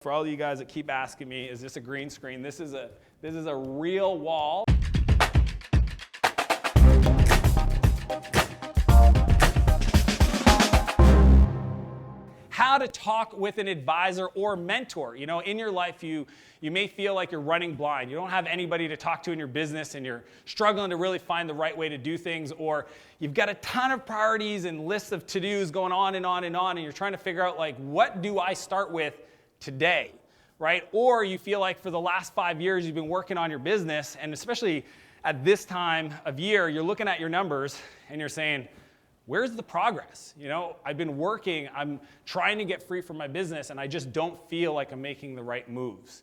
For all of you guys that keep asking me, is this a green screen? This is a real wall. How to talk with an advisor or mentor. You know, in your life, you may feel like you're running blind. You don't have anybody to talk to in your business, and you're struggling to really find the right way to do things, or you've got a ton of priorities and lists of to-dos going on and on and on, and you're trying to figure out, like, what do I start with today, right? Or you feel like for the last 5 years you've been working on your business, and especially at this time of year, you're looking at your numbers and you're saying, where's the progress? You know, I've been working, I'm trying to get free from my business, and I just don't feel like I'm making the right moves.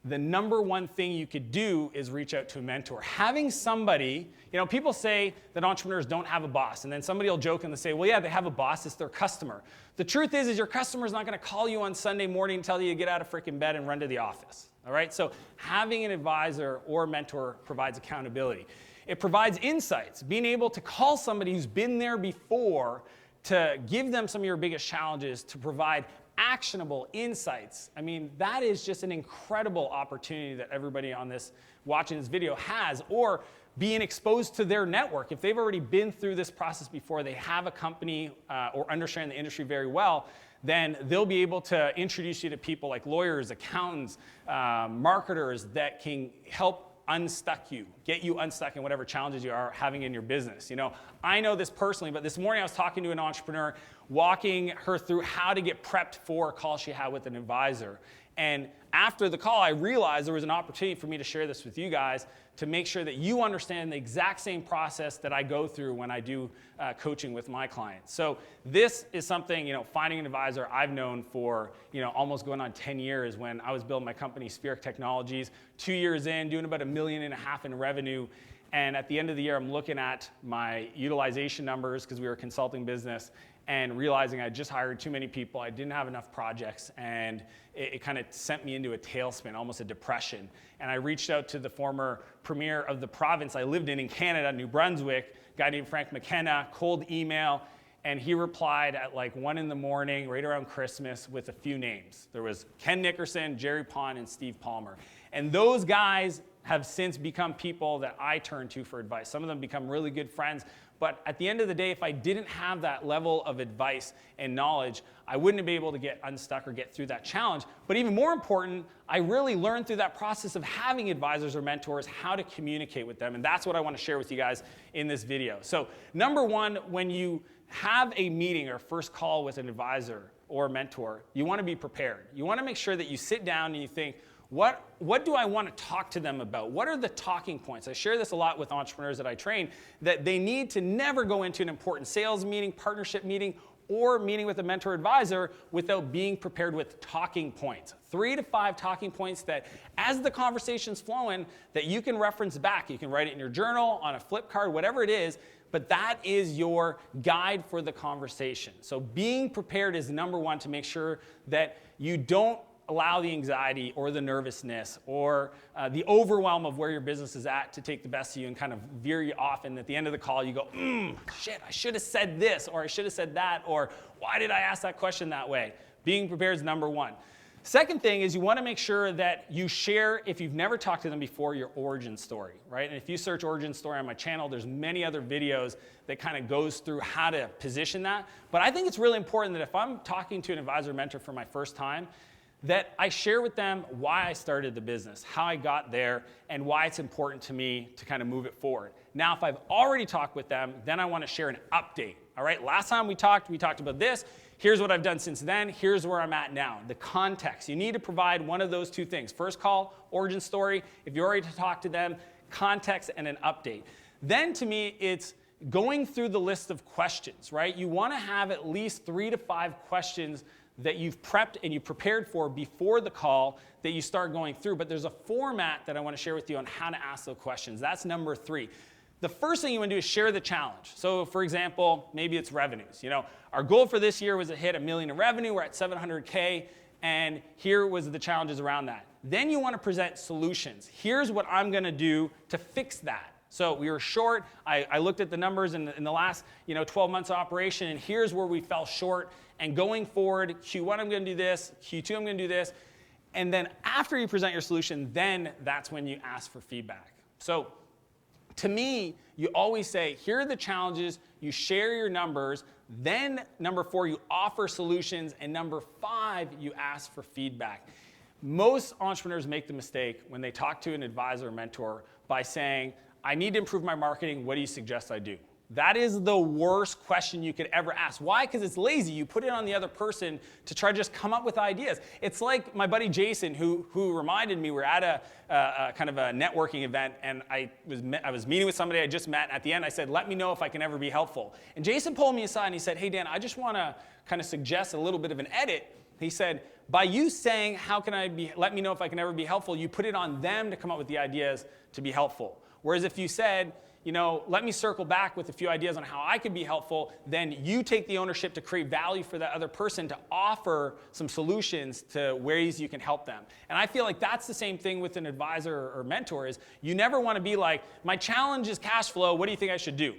The number one thing you could do is reach out to a mentor. Having somebody, you know, people say that entrepreneurs don't have a boss, and then somebody will joke and say, well, yeah, they have a boss, it's their customer. The truth is your customer's not gonna call you on Sunday morning and tell you to get out of freaking bed and run to the office, all right? So having an advisor or mentor provides accountability. It provides insights, being able to call somebody who's been there before to give them some of your biggest challenges, to provide actionable insights. I mean, that is just an incredible opportunity that everybody on this, watching this video has, or being exposed to their network. If they've already been through this process before, they have a company or understand the industry very well, then they'll be able to introduce you to people like lawyers, accountants, marketers that can help unstuck you, get you unstuck in whatever challenges you are having in your business. You know, I know this personally, but this morning I was talking to an entrepreneur, walking her through how to get prepped for a call she had with an advisor. And after the call, I realized there was an opportunity for me to share this with you guys to make sure that you understand the exact same process that I go through when I do coaching with my clients. So this is something, you know, finding an advisor I've known for, you know, almost going on 10 years when I was building my company, Spheric Technologies. 2 years in, doing about $1.5 million in revenue. And at the end of the year, I'm looking at my utilization numbers because we were a consulting business, and realizing I just hired too many people, I didn't have enough projects, and it kind of sent me into a tailspin, almost a depression. And I reached out to the former premier of the province I lived in Canada, New Brunswick, a guy named Frank McKenna, cold email, and he replied at like 1 in the morning, right around Christmas, with a few names. There was Ken Nickerson, Jerry Pond, and Steve Palmer. And those guys have since become people that I turn to for advice. Some of them become really good friends. But at the end of the day, if I didn't have that level of advice and knowledge, I wouldn't be able to get unstuck or get through that challenge. But even more important, I really learned through that process of having advisors or mentors how to communicate with them. And that's what I want to share with you guys in this video. So number one, when you have a meeting or first call with an advisor or mentor, you want to be prepared. You want to make sure that you sit down and you think, what do I want to talk to them about? What are the talking points? I share this a lot with entrepreneurs that I train, that they need to never go into an important sales meeting, partnership meeting, or meeting with a mentor advisor without being prepared with talking points. 3 to 5 talking points that as the conversation's flowing, that you can reference back. You can write it in your journal, on a flip card, whatever it is, but that is your guide for the conversation. So being prepared is number one, to make sure that you don't allow the anxiety or the nervousness or the overwhelm of where your business is at to take the best of you and kind of veer you off. And at the end of the call, you go, shit, I should have said this, or I should have said that, or why did I ask that question that way? Being prepared is number one. Second thing is you want to make sure that you share, if you've never talked to them before, your origin story, right? And if you search origin story on my channel, there's many other videos that kind of goes through how to position that. But I think it's really important that if I'm talking to an advisor or mentor for my first time, that I share with them why I started the business, how I got there, and why it's important to me to kind of move it forward. Now, if I've already talked with them, then I want to share an update, all right? Last time we talked about this. Here's what I've done since then. Here's where I'm at now. The context. You need to provide one of those two things. First call, origin story. If you already talked to them, context and an update. Then to me, it's going through the list of questions, right? You want to have at least 3 to 5 questions that you've prepped and you prepared for before the call that you start going through. But there's a format that I want to share with you on how to ask those questions. That's number 3. The first thing you want to do is share the challenge. So for example, maybe it's revenues. You know, our goal for this year was to hit $1 million in revenue. We're at 700K, and here was the challenges around that. Then you want to present solutions. Here's what I'm going to do to fix that. So we were short. I looked at the numbers in the last 12 months of operation, and here's where we fell short. And going forward, Q1 I'm going to do this, Q2 I'm going to do this. And then after you present your solution, then that's when you ask for feedback. So to me, you always say, here are the challenges, you share your numbers, then number 4, you offer solutions, and number 5, you ask for feedback. Most entrepreneurs make the mistake when they talk to an advisor or mentor by saying, I need to improve my marketing, what do you suggest I do? That is the worst question you could ever ask. Why? Because it's lazy. You put it on the other person to try to just come up with ideas. It's like my buddy Jason, who reminded me, we're at a kind of a networking event, and I was meeting with somebody I just met. At the end, I said, let me know if I can ever be helpful. And Jason pulled me aside and he said, hey, Dan, I just want to kind of suggest a little bit of an edit. He said, by you saying, let me know if I can ever be helpful, you put it on them to come up with the ideas to be helpful. Whereas if you said, let me circle back with a few ideas on how I could be helpful, then you take the ownership to create value for that other person to offer some solutions to ways you can help them. And I feel like that's the same thing with an advisor or mentor is you never want to be like, my challenge is cash flow, what do you think I should do?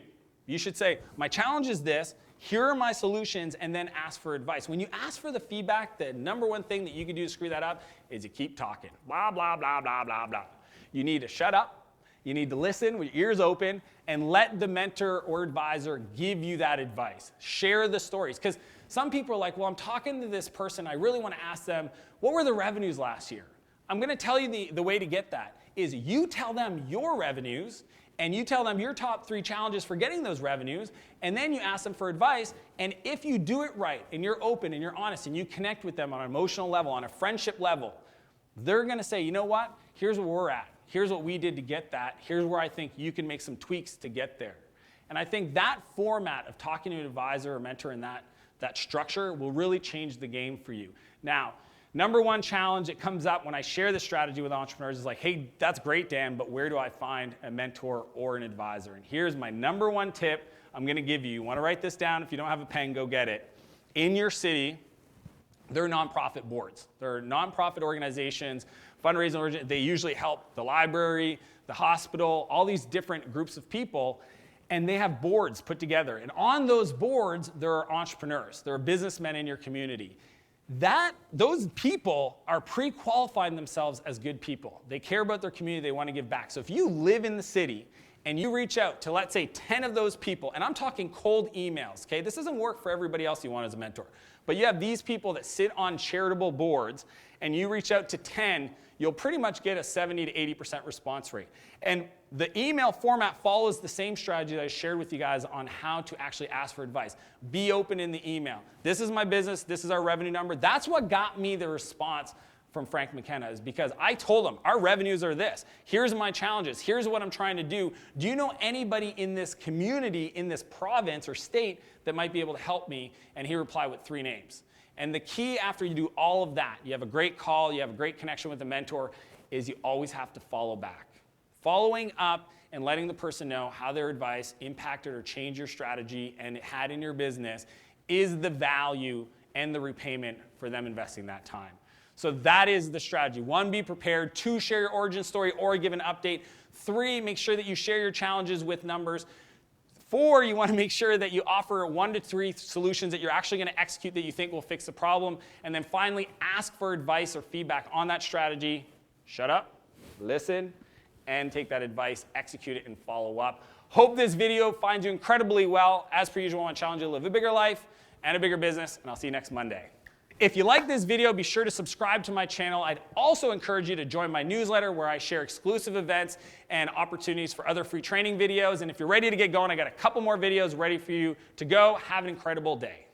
You should say, my challenge is this, here are my solutions, and then ask for advice. When you ask for the feedback, the number one thing that you can do to screw that up is you keep talking. Blah, blah, blah, blah, blah, blah. You need to shut up. You need to listen with your ears open and let the mentor or advisor give you that advice. Share the stories. Because some people are like, well, I'm talking to this person. I really want to ask them, what were the revenues last year? I'm going to tell you the way to get that is you tell them your revenues and you tell them your top 3 challenges for getting those revenues, and then you ask them for advice. And if you do it right and you're open and you're honest and you connect with them on an emotional level, on a friendship level, they're going to say, you know what? Here's where we're at. Here's what we did to get that. Here's where I think you can make some tweaks to get there. And I think that format of talking to an advisor or mentor and that structure will really change the game for you. Now, number 1 challenge that comes up when I share this strategy with entrepreneurs is like, hey, that's great, Dan, but where do I find a mentor or an advisor? And here's my number 1 tip I'm going to give you. You want to write this down? If you don't have a pen, go get it. In your city, there are nonprofit boards. There are nonprofit organizations, fundraising, they usually help the library, the hospital, all these different groups of people, and they have boards put together. And on those boards, there are entrepreneurs. There are businessmen in your community. Those people are pre-qualifying themselves as good people. They care about their community. They want to give back. So if you live in the city and you reach out to, let's say, 10 of those people, and I'm talking cold emails, okay? This doesn't work for everybody else you want as a mentor. But you have these people that sit on charitable boards, and you reach out to 10, you'll pretty much get a 70 to 80% response rate. And the email format follows the same strategy that I shared with you guys on how to actually ask for advice. Be open in the email. This is my business. This is our revenue number. That's what got me the response from Frank McKenna is because I told him, our revenues are this. Here's my challenges. Here's what I'm trying to do. Do you know anybody in this community, in this province or state that might be able to help me? And he replied with 3 names. And the key after you do all of that, you have a great call, you have a great connection with the mentor, is you always have to follow back. Following up and letting the person know how their advice impacted or changed your strategy and it had in your business is the value and the repayment for them investing that time. So that is the strategy. 1, be prepared. 2, share your origin story or give an update. 3, make sure that you share your challenges with numbers. 4, you want to make sure that you offer 1 to 3 solutions that you're actually going to execute that you think will fix the problem. And then finally, ask for advice or feedback on that strategy. Shut up, listen, and take that advice, execute it, and follow up. Hope this video finds you incredibly well. As per usual, I want to challenge you to live a bigger life and a bigger business, and I'll see you next Monday. If you like this video, be sure to subscribe to my channel. I'd also encourage you to join my newsletter where I share exclusive events and opportunities for other free training videos. And if you're ready to get going, I got a couple more videos ready for you to go. Have an incredible day.